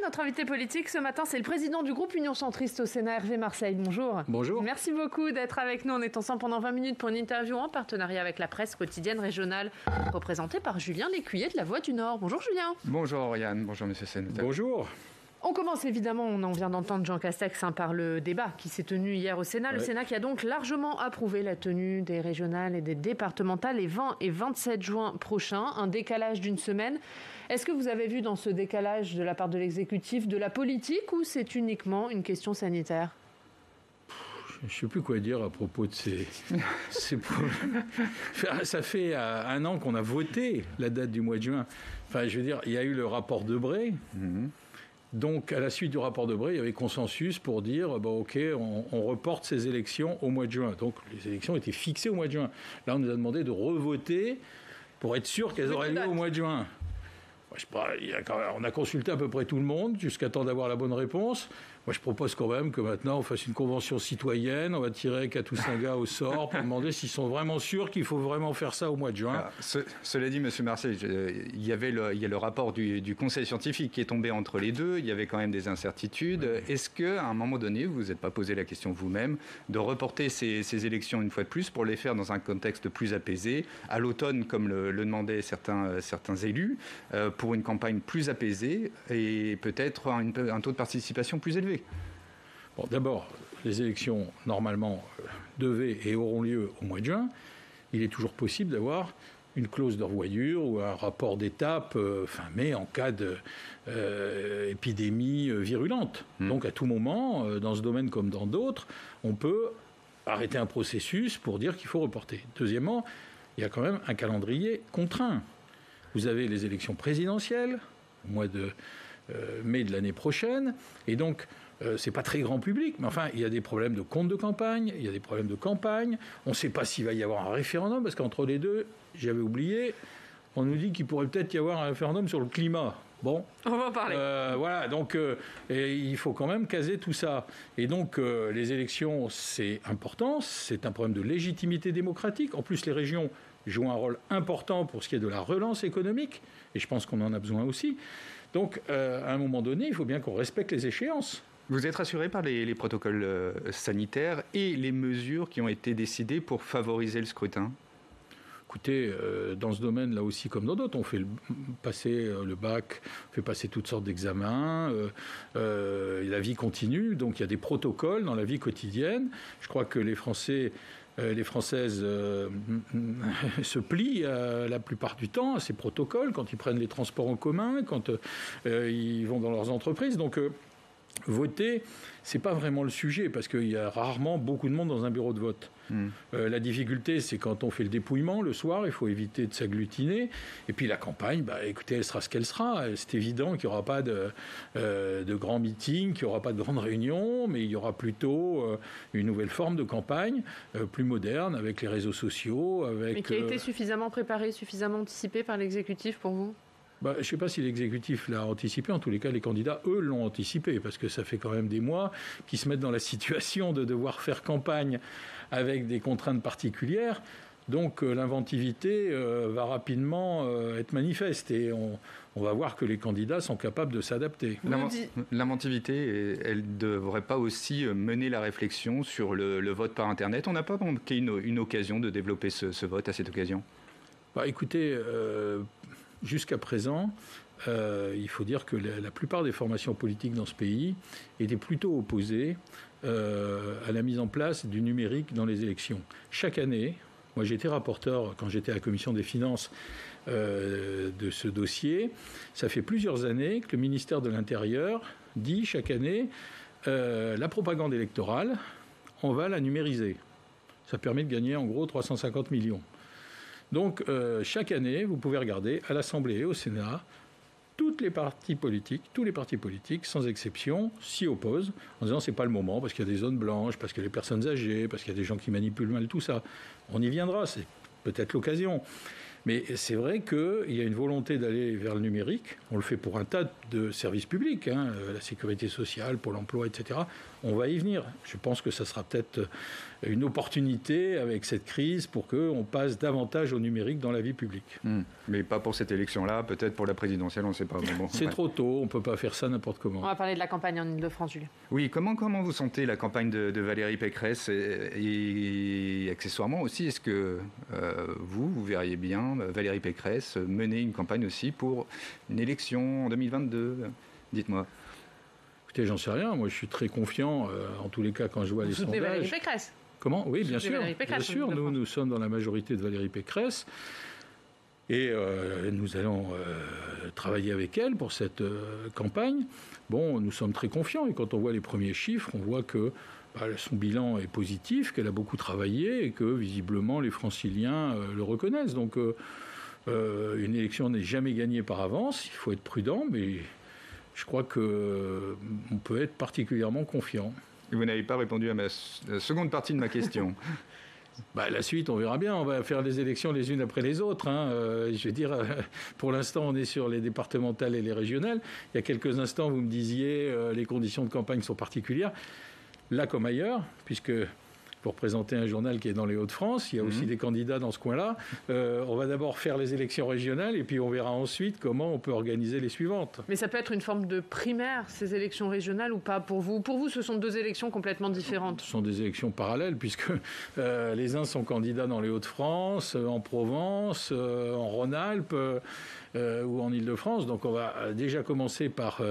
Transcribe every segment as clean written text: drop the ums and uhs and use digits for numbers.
Notre invité politique ce matin, c'est le président du groupe Union Centriste au Sénat, Hervé Marseille. Bonjour. Bonjour. Merci beaucoup d'être avec nous. On est ensemble pendant 20 minutes pour une interview en partenariat avec la presse quotidienne régionale, représentée par Julien Lécuyer de La Voix du Nord. Bonjour Julien. Bonjour Oriane, bonjour Monsieur Sénateur. Bonjour. On commence évidemment, on vient d'entendre Jean Castex par le débat qui s'est tenu hier au Sénat. Le Sénat qui a donc largement approuvé la tenue des régionales et des départementales les 20 et 27 juin prochains, un décalage d'une semaine. Est-ce que vous avez vu dans ce décalage de la part de l'exécutif de la politique ou c'est uniquement une question sanitaire ? Je ne sais plus quoi dire à propos de ces Ça fait 1 an qu'on a voté la date du mois de juin. Enfin, je veux dire, il y a eu le rapport Debré. Donc, à la suite du rapport Debré, il y avait consensus pour dire OK, on reporte ces élections au mois de juin. Donc, les élections étaient fixées au mois de juin. Là, on nous a demandé de revoter pour être sûr qu'elles auraient lieu au mois de juin. Moi, je sais pas, on a consulté à peu près tout le monde jusqu'à temps d'avoir la bonne réponse. Moi, je propose quand même que maintenant, on fasse une convention citoyenne. On va tirer Katousinga au sort pour demander s'ils sont vraiment sûrs qu'il faut vraiment faire ça au mois de juin. Alors, cela dit, Monsieur Marseille, il y a le rapport du Conseil scientifique qui est tombé entre les deux. Il y avait quand même des incertitudes. Est-ce qu'à un moment donné, vous vous êtes pas posé la question vous-même de reporter ces élections une fois de plus pour les faire dans un contexte plus apaisé, à l'automne, comme le demandaient certains élus, pour une campagne plus apaisée et peut-être un taux de participation plus élevé? Bon, d'abord, les élections, normalement, devaient et auront lieu au mois de juin. Il est toujours possible d'avoir une clause de revoyure ou un rapport d'étape fin mai en cas d'épidémie virulente. Donc, à tout moment, dans ce domaine comme dans d'autres, on peut arrêter un processus pour dire qu'il faut reporter. Deuxièmement, il y a quand même un calendrier contraint. Vous avez les élections présidentielles au mois de mai de l'année prochaine, et donc c'est pas très grand public, mais enfin il y a des problèmes de compte de campagne, il y a des problèmes de campagne, on ne sait pas s'il va y avoir un référendum, parce qu'entre les deux, j'avais oublié, on nous dit qu'il pourrait peut-être y avoir un référendum sur le climat. Bon, on va en parler. Voilà, donc il faut quand même caser tout ça. Et donc les élections, c'est important, c'est un problème de légitimité démocratique. En plus, les régions jouent un rôle important pour ce qui est de la relance économique, et je pense qu'on en a besoin aussi. Donc, à un moment donné, il faut bien qu'on respecte les échéances. Vous êtes rassuré par les protocoles sanitaires et les mesures qui ont été décidées pour favoriser le scrutin ? Écoutez, dans ce domaine, là aussi, comme dans d'autres, on fait passer le bac, on fait passer toutes sortes d'examens, la vie continue, donc il y a des protocoles dans la vie quotidienne. Je crois que les Français, les Françaises se plient la plupart du temps à ces protocoles, quand ils prennent les transports en commun, quand ils vont dans leurs entreprises. Donc, voter, c'est pas vraiment le sujet, parce qu'il y a rarement beaucoup de monde dans un bureau de vote. La difficulté, c'est quand on fait le dépouillement le soir, il faut éviter de s'agglutiner. Et puis la campagne, écoutez, elle sera ce qu'elle sera. C'est évident qu'il n'y aura pas de grands meetings, qu'il n'y aura pas de grandes réunions, mais il y aura plutôt une nouvelle forme de campagne, plus moderne, avec les réseaux sociaux. Mais qui a été suffisamment préparée, suffisamment anticipée par l'exécutif pour vous ? Je ne sais pas si l'exécutif l'a anticipé. En tous les cas, les candidats, eux, l'ont anticipé, parce que ça fait quand même des mois qu'ils se mettent dans la situation de devoir faire campagne avec des contraintes particulières. Donc l'inventivité va rapidement être manifeste, et on va voir que les candidats sont capables de s'adapter. L'inventivité, elle ne devrait pas aussi mener la réflexion sur le vote par Internet. On n'a pas manqué une occasion de développer ce vote à cette occasion ? Écoutez... Jusqu'à présent, il faut dire que la plupart des formations politiques dans ce pays étaient plutôt opposées à la mise en place du numérique dans les élections. Chaque année, moi j'ai été rapporteur quand j'étais à la commission des finances de ce dossier, ça fait plusieurs années que le ministère de l'Intérieur dit chaque année la propagande électorale, on va la numériser. Ça permet de gagner en gros 350 millions. Donc, chaque année, vous pouvez regarder, à l'Assemblée et au Sénat, tous les partis politiques, sans exception, s'y opposent, en disant c'est pas le moment, parce qu'il y a des zones blanches, parce qu'il y a des personnes âgées, parce qu'il y a des gens qui manipulent mal tout ça. On y viendra, c'est peut-être l'occasion. Mais c'est vrai qu'il y a une volonté d'aller vers le numérique. On le fait pour un tas de services publics, la sécurité sociale, Pôle emploi, etc. On va y venir. Je pense que ça sera peut-être une opportunité avec cette crise pour qu'on passe davantage au numérique dans la vie publique. Mais pas pour cette élection-là, peut-être pour la présidentielle, on ne sait pas. Bon, c'est trop tôt, on ne peut pas faire ça n'importe comment. On va parler de la campagne en Ile-de-France, Julien. Oui, comment vous sentez la campagne de Valérie Pécresse et accessoirement aussi, est-ce que vous verriez bien Valérie Pécresse mener une campagne aussi pour une élection en 2022 ? Dites-moi. Écoutez, j'en sais rien. Moi, je suis très confiant, en tous les cas, quand je vois les sondages. Vous soutenez Valérie Pécresse ? Comment ? Oui, bien sûr. Bien sûr, nous sommes dans la majorité de Valérie Pécresse. Et nous allons travailler avec elle pour cette campagne. Bon, nous sommes très confiants. Et quand on voit les premiers chiffres, on voit que son bilan est positif, qu'elle a beaucoup travaillé et que, visiblement, les Franciliens le reconnaissent. Donc, une élection n'est jamais gagnée par avance. Il faut être prudent, mais je crois qu'on peut être particulièrement confiant. Vous n'avez pas répondu à la seconde partie de ma question. La suite, on verra bien. On va faire les élections les unes après les autres. Je veux dire, pour l'instant, on est sur les départementales et les régionales. Il y a quelques instants, vous me disiez les conditions de campagne sont particulières. Là comme ailleurs, puisque pour présenter un journal qui est dans les Hauts-de-France, il y a aussi des candidats dans ce coin-là. On va d'abord faire les élections régionales et puis on verra ensuite comment on peut organiser les suivantes. Mais ça peut être une forme de primaire, ces élections régionales, ou pas pour vous ? Pour vous, ce sont deux élections complètement différentes. Ce sont des élections parallèles, puisque les uns sont candidats dans les Hauts-de-France, en Provence, en Rhône-Alpes ou en Ile-de-France. Donc on va déjà commencer par...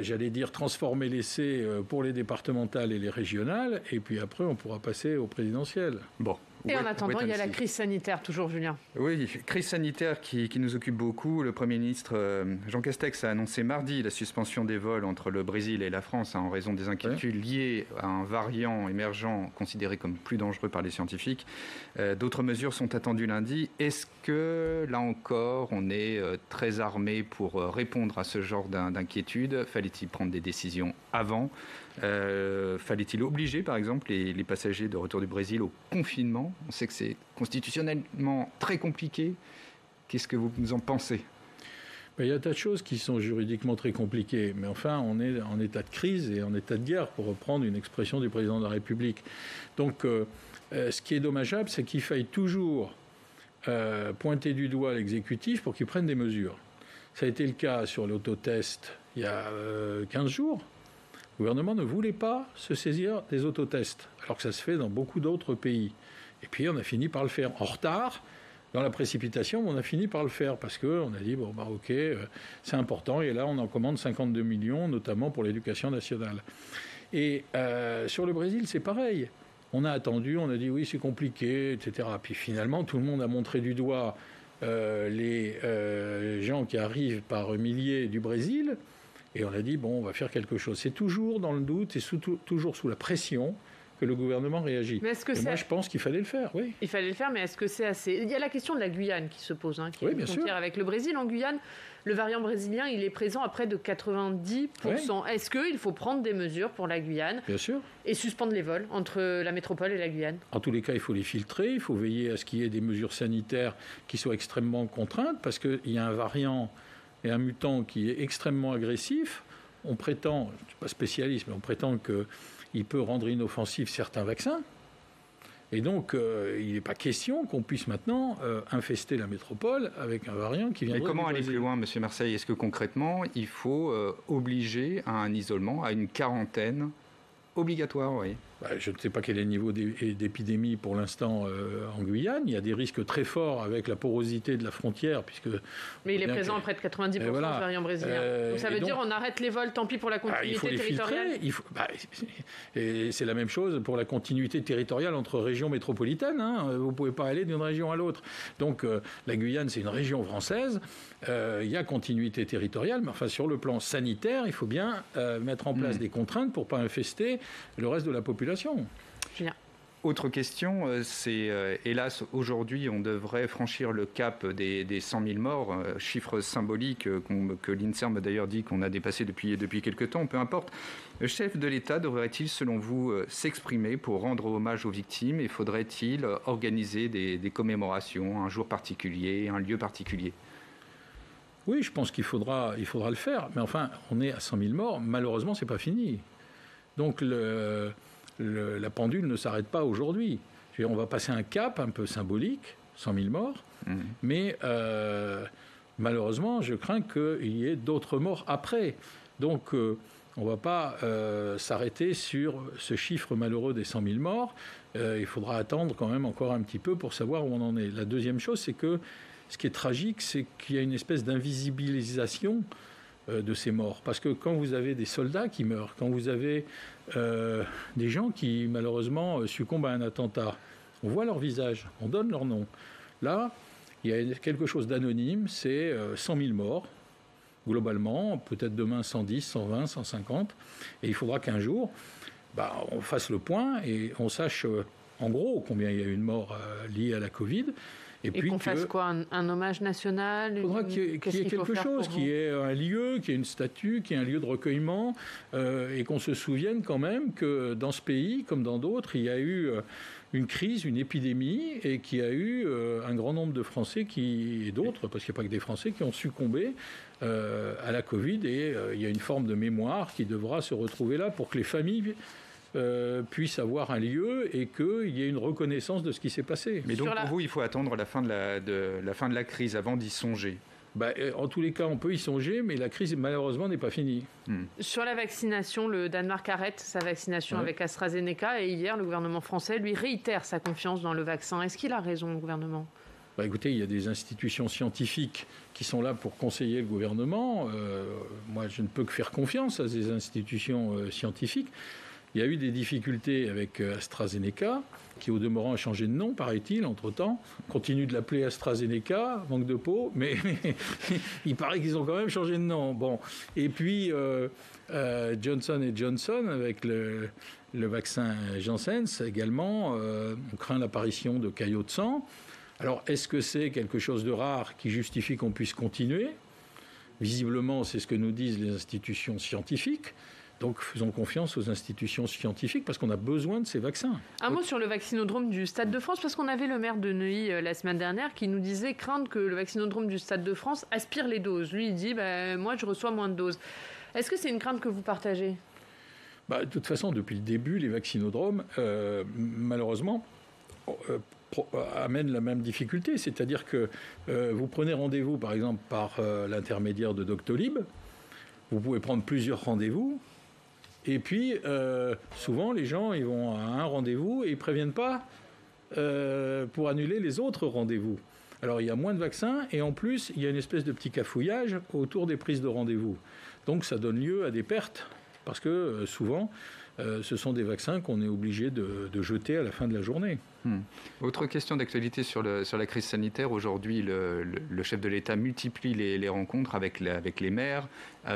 j'allais dire, transformer l'essai pour les départementales et les régionales, et puis après, on pourra passer au présidentiel. Bon. Et en attendant, il y a la crise sanitaire, toujours, Julien. Oui, crise sanitaire qui nous occupe beaucoup. Le Premier ministre Jean Castex a annoncé mardi la suspension des vols entre le Brésil et la France en raison des inquiétudes liées à un variant émergent considéré comme plus dangereux par les scientifiques. D'autres mesures sont attendues lundi. Est-ce que, là encore, on est très armé pour répondre à ce genre d'inquiétude ? Fallait-il prendre des décisions avant ? Fallait-il obliger, par exemple, les passagers de retour du Brésil au confinement ? On sait que c'est constitutionnellement très compliqué. Qu'est-ce que vous en pensez ? Il y a un tas de choses qui sont juridiquement très compliquées. Mais enfin, on est en état de crise et en état de guerre, pour reprendre une expression du président de la République. Donc, ce qui est dommageable, c'est qu'il faille toujours pointer du doigt l'exécutif pour qu'il prenne des mesures. Ça a été le cas sur l'autotest il y a 15 jours. Le gouvernement ne voulait pas se saisir des autotests, alors que ça se fait dans beaucoup d'autres pays. Et puis on a fini par le faire en retard, dans la précipitation, mais on a fini par le faire, parce qu'on a dit, ok, c'est important, et là on en commande 52 millions, notamment pour l'éducation nationale. Et sur le Brésil, c'est pareil. On a attendu, on a dit, oui, c'est compliqué, etc. Puis finalement, tout le monde a montré du doigt les gens qui arrivent par milliers du Brésil, et on a dit, on va faire quelque chose. C'est toujours dans le doute et toujours sous la pression que le gouvernement réagit. Mais est-ce que moi, je pense qu'il fallait le faire, oui. Il fallait le faire, mais est-ce que c'est assez... Il y a la question de la Guyane qui se pose, qui est une frontière avec le Brésil. En Guyane, le variant brésilien, il est présent à près de 90%. Oui. Est-ce qu'il faut prendre des mesures pour la Guyane ? Bien sûr. Et suspendre les vols entre la métropole et la Guyane ? En tous les cas, il faut les filtrer. Il faut veiller à ce qu'il y ait des mesures sanitaires qui soient extrêmement contraintes, parce qu'il y a un variant et un mutant qui est extrêmement agressif. On prétend, je ne suis pas spécialiste, mais on prétend qu'il peut rendre inoffensifs certains vaccins. Et donc, il n'est pas question qu'on puisse maintenant infester la métropole avec un variant qui viendrait. Mais comment aller plus loin, M. Marseille ? Est-ce que concrètement, il faut obliger à un isolement, à une quarantaine obligatoire, oui. Je ne sais pas quel est le niveau d'épidémie pour l'instant en Guyane. Il y a des risques très forts avec la porosité de la frontière. Mais il est présent à près de 90% du variant brésilien. Donc ça veut dire on arrête les vols, tant pis pour la continuité territoriale. C'est la même chose pour la continuité territoriale entre régions métropolitaines. Vous ne pouvez pas aller d'une région à l'autre. Donc la Guyane, c'est une région française. Il y a continuité territoriale, mais enfin sur le plan sanitaire, il faut bien mettre en place des contraintes pour ne pas infester le reste de la population. Julien. Autre question, c'est hélas aujourd'hui on devrait franchir le cap des 100 000 morts, chiffre symbolique que l'INSERM d'ailleurs dit qu'on a dépassé depuis quelques temps, peu importe. Le chef de l'État devrait-il selon vous s'exprimer pour rendre hommage aux victimes et faudrait-il organiser des commémorations, un jour particulier, un lieu particulier ? Oui, je pense qu'il faudra le faire, mais enfin on est à 100 000 morts, malheureusement c'est pas fini. Donc la pendule ne s'arrête pas aujourd'hui. On va passer un cap un peu symbolique, 100 000 morts, mais malheureusement, je crains qu'il y ait d'autres morts après. Donc, on ne va pas s'arrêter sur ce chiffre malheureux des 100 000 morts. Il faudra attendre quand même encore un petit peu pour savoir où on en est. La deuxième chose, c'est que ce qui est tragique, c'est qu'il y a une espèce d'invisibilisation de ces morts. Parce que quand vous avez des soldats qui meurent, quand vous avez des gens qui malheureusement succombent à un attentat, on voit leur visage, on donne leur nom. Là, il y a quelque chose d'anonyme, c'est 100 000 morts, globalement, peut-être demain 110, 120, 150, et il faudra qu'un jour, on fasse le point et on sache en gros combien il y a eu de morts liées à la Covid. Et puis qu'on fasse quoi, un hommage national? Il faudra qu'il y ait quelque chose, qu'il y ait un lieu, qu'il y ait une statue, qu'il y ait un lieu de recueillement, et qu'on se souvienne quand même que dans ce pays, comme dans d'autres, il y a eu une crise, une épidémie, et qu'il y a eu un grand nombre de Français et d'autres, parce qu'il n'y a pas que des Français, qui ont succombé à la Covid, et il y a une forme de mémoire qui devra se retrouver là pour que les familles puissent avoir un lieu et qu'il y ait une reconnaissance de ce qui s'est passé. Mais donc pour vous, il faut attendre la fin de la crise avant d'y songer? En tous les cas, on peut y songer, mais la crise, malheureusement, n'est pas finie. Sur la vaccination, le Danemark arrête sa vaccination avec AstraZeneca, et hier, le gouvernement français lui réitère sa confiance dans le vaccin. Est-ce qu'il a raison, le gouvernement ? Écoutez, il y a des institutions scientifiques qui sont là pour conseiller le gouvernement. Moi, je ne peux que faire confiance à ces institutions scientifiques. Il y a eu des difficultés avec AstraZeneca, qui au demeurant a changé de nom, paraît-il, entre-temps. On continue de l'appeler AstraZeneca, manque de peau, mais il paraît qu'ils ont quand même changé de nom. Bon. Et puis Johnson & Johnson, avec le vaccin Janssen, également, on craint l'apparition de caillots de sang. Alors, est-ce que c'est quelque chose de rare qui justifie qu'on puisse continuer ? Visiblement, c'est ce que nous disent les institutions scientifiques. Donc faisons confiance aux institutions scientifiques parce qu'on a besoin de ces vaccins. Un mot sur le vaccinodrome du Stade de France, parce qu'on avait le maire de Neuilly la semaine dernière qui nous disait craindre que le vaccinodrome du Stade de France aspire les doses. Lui, il dit moi, je reçois moins de doses. Est-ce que c'est une crainte que vous partagez ? De toute façon, depuis le début, les vaccinodromes, malheureusement, amènent la même difficulté. C'est-à-dire que vous prenez rendez-vous, par exemple, par l'intermédiaire de Doctolib. Vous pouvez prendre plusieurs rendez-vous. Et puis, souvent, les gens ils vont à un rendez-vous et ils ne préviennent pas pour annuler les autres rendez-vous. Alors, il y a moins de vaccins et en plus, il y a une espèce de petit cafouillage autour des prises de rendez-vous. Donc, ça donne lieu à des pertes parce que souvent, ce sont des vaccins qu'on est obligé de jeter à la fin de la journée. Autre question d'actualité sur la crise sanitaire. Aujourd'hui, le chef de l'État multiplie les rencontres avec les maires,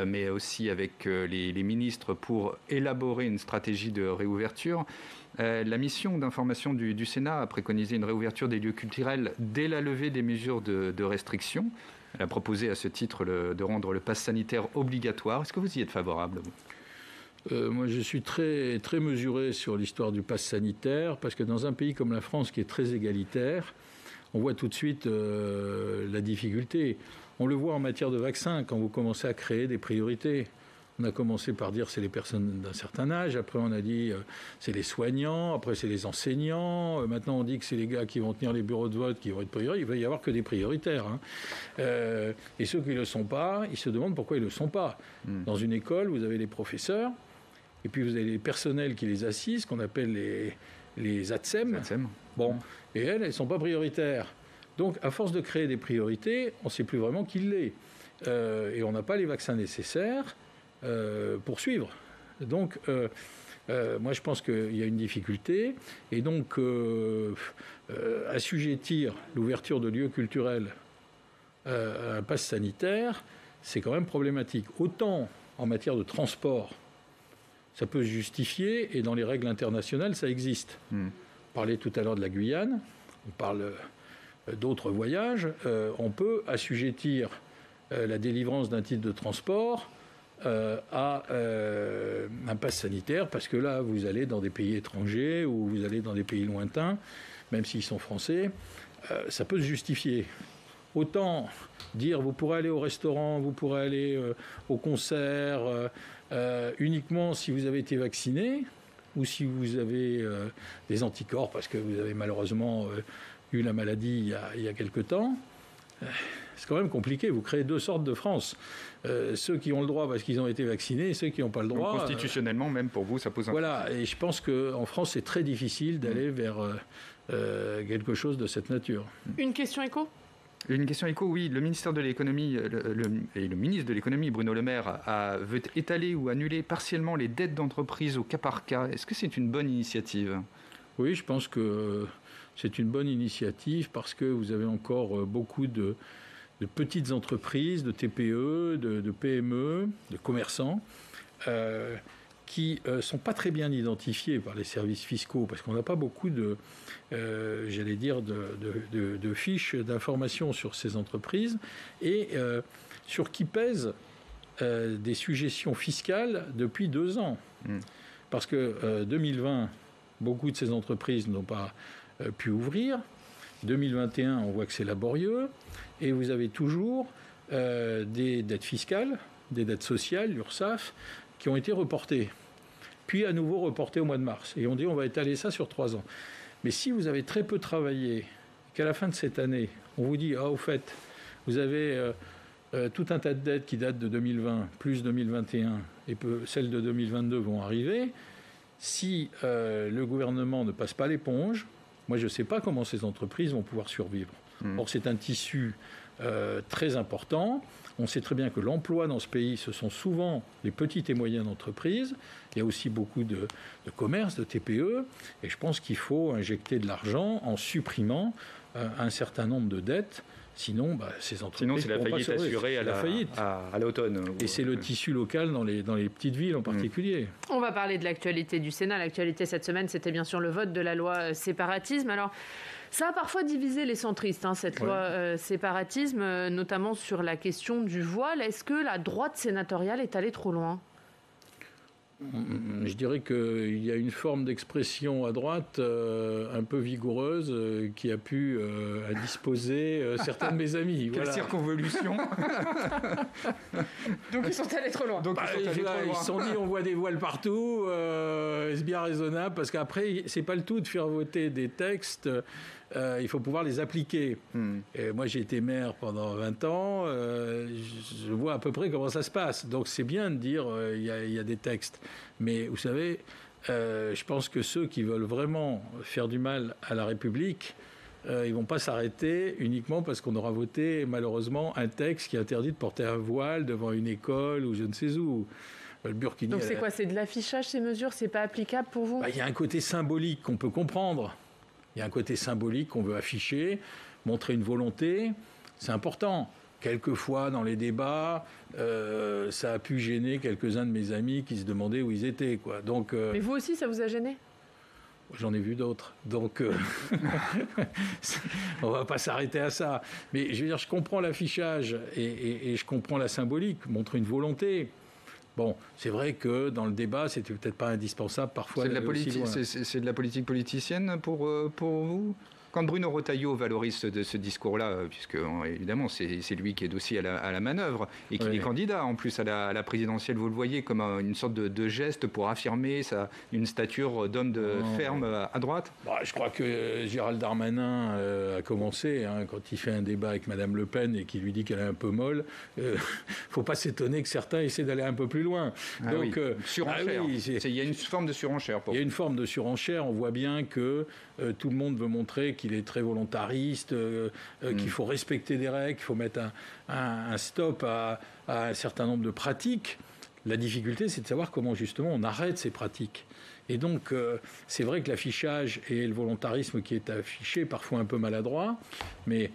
mais aussi avec les ministres pour élaborer une stratégie de réouverture. La mission d'information du Sénat a préconisé une réouverture des lieux culturels dès la levée des mesures de restriction. Elle a proposé à ce titre de rendre le pass sanitaire obligatoire. Est-ce que vous y êtes favorable ? Moi, je suis très, très mesuré sur l'histoire du pass sanitaire, parce que dans un pays comme la France, qui est très égalitaire, on voit tout de suite la difficulté. On le voit en matière de vaccins, quand vous commencez à créer des priorités. On a commencé par dire c'est les personnes d'un certain âge, après on a dit c'est les soignants, après c'est les enseignants, maintenant on dit que c'est les gars qui vont tenir les bureaux de vote qui vont être prioritaires. Il va y avoir que des prioritaires. Et ceux qui ne le sont pas, ils se demandent pourquoi ils ne le sont pas. Dans une école, vous avez les professeurs, et puis vous avez les personnels qui les assistent, qu'on appelle les ATSEM. Bon, et elles ne sont pas prioritaires. Donc, à force de créer des priorités, on ne sait plus vraiment qui l'est. Et on n'a pas les vaccins nécessaires pour suivre. Donc, moi, je pense qu'il y a une difficulté. Et donc, assujettir l'ouverture de lieux culturels à un pass sanitaire, c'est quand même problématique. Autant en matière de transport, ça peut se justifier, et dans les règles internationales, ça existe. parlait tout à l'heure de la Guyane, on parle d'autres voyages, on peut assujettir la délivrance d'un titre de transport à un pass sanitaire, parce que là, vous allez dans des pays étrangers ou vous allez dans des pays lointains, même s'ils sont français, ça peut se justifier. Autant dire, vous pourrez aller au restaurant, vous pourrez aller au concert, uniquement si vous avez été vacciné, ou si vous avez des anticorps, parce que vous avez malheureusement eu la maladie il y a quelque temps. C'est quand même compliqué. Vous créez deux sortes de France. Ceux qui ont le droit parce qu'ils ont été vaccinés et ceux qui n'ont pas le droit. Donc, constitutionnellement, même pour vous, ça pose un problème. Voilà, et je pense qu'en France, c'est très difficile d'aller vers quelque chose de cette nature. Une question écho ? Une question écho, oui. Le ministère de l'économie et le ministre de l'économie, Bruno Le Maire, veut étaler ou annuler partiellement les dettes d'entreprise au cas par cas. Est-ce que c'est une bonne initiative ? Oui, je pense que c'est une bonne initiative parce que vous avez encore beaucoup de petites entreprises, de TPE, de PME, de commerçants qui ne sont pas très bien identifiés par les services fiscaux parce qu'on n'a pas beaucoup de fiches d'informations sur ces entreprises et sur qui pèsent des sujétions fiscales depuis 2 ans. Parce que 2020, beaucoup de ces entreprises n'ont pas pu ouvrir. 2021, on voit que c'est laborieux. Et vous avez toujours des dettes fiscales, des dettes sociales, l'URSSAF, qui ont été reportées. Puis à nouveau reportées au mois de mars. Et on dit on va étaler ça sur 3 ans. Mais si vous avez très peu travaillé, qu'à la fin de cette année, on vous dit, au fait, vous avez tout un tas de dettes qui datent de 2020, plus 2021, et celles de 2022 vont arriver, si le gouvernement ne passe pas l'éponge, moi je ne sais pas comment ces entreprises vont pouvoir survivre. Or c'est un tissu très important. On sait très bien que l'emploi dans ce pays, ce sont souvent les petites et moyennes entreprises. Il y a aussi beaucoup de commerces, de TPE. Et je pense qu'il faut injecter de l'argent en supprimant un certain nombre de dettes. Sinon, ces entreprises... Sinon, c'est la faillite assurée à l'automne. Et c'est le tissu local dans les petites villes en particulier. On va parler de l'actualité du Sénat. L'actualité cette semaine, c'était bien sûr le vote de la loi séparatisme. Alors, ça a parfois divisé les centristes, cette loi séparatisme, notamment sur la question du voile. Est-ce que la droite sénatoriale est allée trop loin ? Je dirais qu'il y a une forme d'expression à droite un peu vigoureuse qui a pu indisposer certains de mes amis. Quelle circonvolution. Donc ils sont allés trop loin. Ils se sont dit on voit des voiles partout, est-ce bien raisonnable ? Parce qu'après, c'est pas le tout de faire voter des textes. Il faut pouvoir les appliquer. Et moi, j'ai été maire pendant 20 ans. Je vois à peu près comment ça se passe. Donc, c'est bien de dire il y a des textes. Mais vous savez, je pense que ceux qui veulent vraiment faire du mal à la République, ils ne vont pas s'arrêter uniquement parce qu'on aura voté, malheureusement, un texte qui interdit de porter un voile devant une école ou je ne sais où. Le burkini. Donc, c'est quoi ? C'est de l'affichage, ces mesures ? C'est pas applicable pour vous ? Il y a un côté symbolique qu'on peut comprendre. Il y a un côté symbolique qu'on veut afficher, montrer une volonté, c'est important. Quelquefois, dans les débats, ça a pu gêner quelques-uns de mes amis qui se demandaient où ils étaient. Donc, mais vous aussi, ça vous a gêné ? J'en ai vu d'autres. Donc, on ne va pas s'arrêter à ça. Mais je veux dire, je comprends l'affichage et je comprends la symbolique, montrer une volonté. Bon, c'est vrai que dans le débat, c'était peut-être pas indispensable parfois. C'est de la politique politicienne pour vous ? Quand Bruno Retailleau valorise ce discours-là, puisque évidemment c'est lui qui est aussi à la manœuvre et qui est candidat en plus à la présidentielle, vous le voyez comme une sorte de geste pour affirmer une stature d'homme ferme à droite ? Je crois que Gérald Darmanin a commencé, quand il fait un débat avec Madame Le Pen et qu'il lui dit qu'elle est un peu molle, faut pas s'étonner que certains essaient d'aller un peu plus loin. Donc, surenchère. Il y a une forme de surenchère. Il y a une forme de surenchère. On voit bien que tout le monde veut montrer qu'il est très volontariste, qu'il faut respecter des règles, qu'il faut mettre un stop à un certain nombre de pratiques. La difficulté, c'est de savoir comment justement on arrête ces pratiques. Et donc, c'est vrai que l'affichage et le volontarisme qui est affiché, parfois un peu maladroit, mais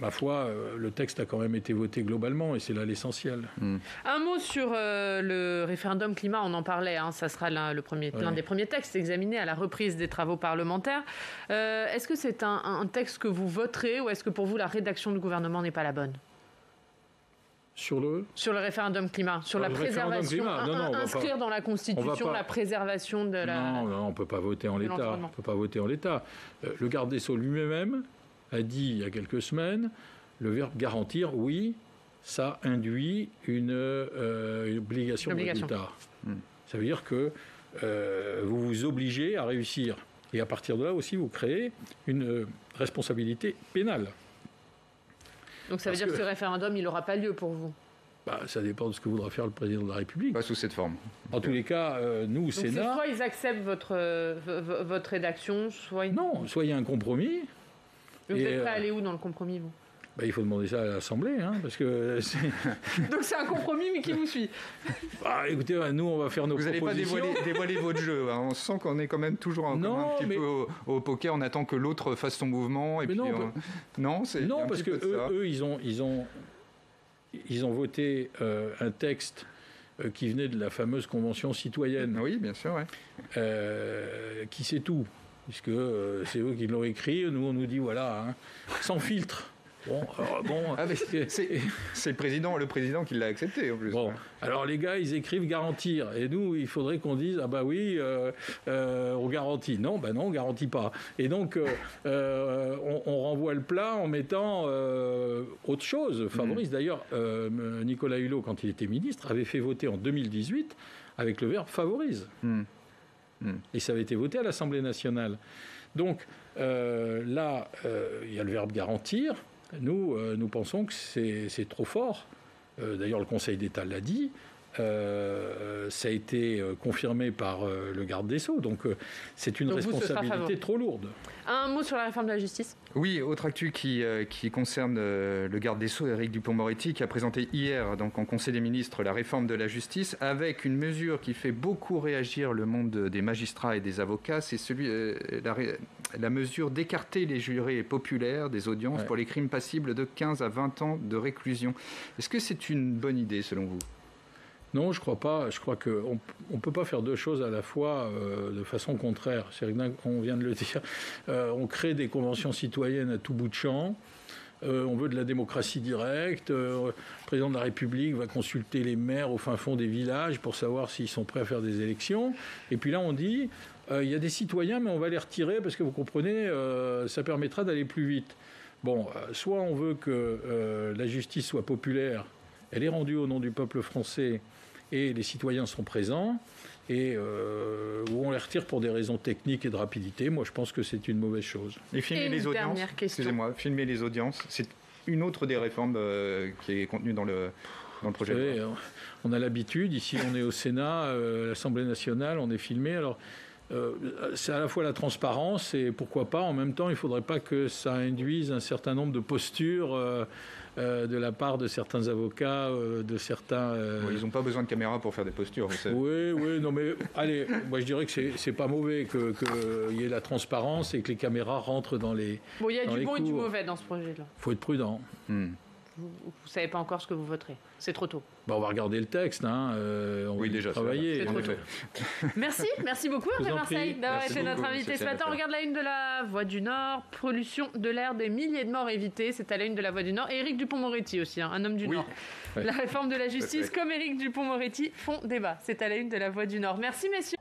ma foi, le texte a quand même été voté globalement, et c'est là l'essentiel. Un mot sur le référendum climat, on en parlait, hein, ça sera l'un des premiers textes examinés à la reprise des travaux parlementaires. Est-ce que c'est un texte que vous voterez, ou est-ce que pour vous la rédaction du gouvernement n'est pas la bonne ? Sur le référendum climat, sur la préservation, inscrire dans la Constitution la préservation de la... Non, on ne peut pas voter en l'état. Le garde des Sceaux lui-même a dit il y a quelques semaines, le verbe garantir, oui, ça induit une obligation de résultat. Ça veut dire que vous vous obligez à réussir. Et à partir de là aussi, vous créez une responsabilité pénale. Donc ça veut dire que ce référendum, il n'aura pas lieu pour vous ? Ça dépend de ce que voudra faire le président de la République. Pas sous cette forme. En tous les cas, nous, au Sénat... Soit ils acceptent votre rédaction, soit... Non, soit il y a un compromis. Vous êtes prêt à aller où dans le compromis, vous ? Il faut demander ça à l'Assemblée, parce que... Donc c'est un compromis, mais qui vous suit ? Écoutez, nous, on va faire nos propositions. Vous n'allez pas dévoiler votre jeu. On sent qu'on est quand même toujours un petit peu au poker. On attend que l'autre fasse son mouvement. Non, parce que eux, ils ont voté un texte qui venait de la fameuse Convention citoyenne. Oui, bien sûr, qui sait tout, puisque c'est eux qui l'ont écrit. Nous, on nous dit, voilà, sans filtre. C'est le président qui l'a accepté en plus. Alors les gars, ils écrivent garantir, et nous, il faudrait qu'on dise on garantit. Non, on garantit pas. Et donc on renvoie le plat en mettant autre chose. Favorise d'ailleurs, Nicolas Hulot, quand il était ministre, avait fait voter en 2018 avec le verbe favorise. Et ça avait été voté à l'Assemblée nationale. Donc là, il y a le verbe garantir. Nous pensons que c'est trop fort. D'ailleurs, le Conseil d'État l'a dit. Ça a été confirmé par le garde des Sceaux. Donc, c'est une responsabilité trop lourde. Un mot sur la réforme de la justice ? Oui, autre actu qui concerne le garde des Sceaux, Éric Dupond-Moretti, qui a présenté hier en Conseil des ministres la réforme de la justice avec une mesure qui fait beaucoup réagir le monde des magistrats et des avocats. C'est la mesure d'écarter les jurés populaires des audiences pour les crimes passibles de 15 à 20 ans de réclusion. Est-ce que c'est une bonne idée selon vous ? Non, je ne crois pas. Je crois qu'on ne peut pas faire deux choses à la fois de façon contraire. On vient de le dire. On crée des conventions citoyennes à tout bout de champ. On veut de la démocratie directe. Le président de la République va consulter les maires au fin fond des villages pour savoir s'ils sont prêts à faire des élections. Et puis là, on dit, il y a des citoyens, mais on va les retirer parce que vous comprenez, ça permettra d'aller plus vite. Soit on veut que la justice soit populaire, elle est rendue au nom du peuple français, et les citoyens sont présents, et où on les retire pour des raisons techniques et de rapidité. Moi, je pense que c'est une mauvaise chose. Et filmer les audiences, filmer les audiences, c'est une autre des réformes qui est contenue dans le projet de loi. On a l'habitude, ici on est au Sénat, l'Assemblée nationale, on est filmé, alors c'est à la fois la transparence et pourquoi pas, en même temps, il ne faudrait pas que ça induise un certain nombre de postures de la part de certains avocats, de certains... Ils n'ont pas besoin de caméra pour faire des postures, vous savez. Oui, non mais allez, moi je dirais que c'est pas mauvais qu'il y ait la transparence et que les caméras rentrent dans les il y a du bon et du mauvais dans ce projet-là. Il faut être prudent. Vous ne savez pas encore ce que vous voterez. C'est trop tôt. On va regarder le texte. On va déjà travailler. C'est trop tôt. Merci beaucoup, Hervé Marseille, d'avoir été notre invité ce matin. On regarde la une de la Voix du Nord. Pollution de l'air, des milliers de morts évitées. C'est à la une de la Voix du Nord. Et Éric Dupond-Moretti aussi, un homme du Nord. La réforme de la justice, comme Éric Dupond-Moretti, font débat. C'est à la une de la Voix du Nord. Merci, messieurs.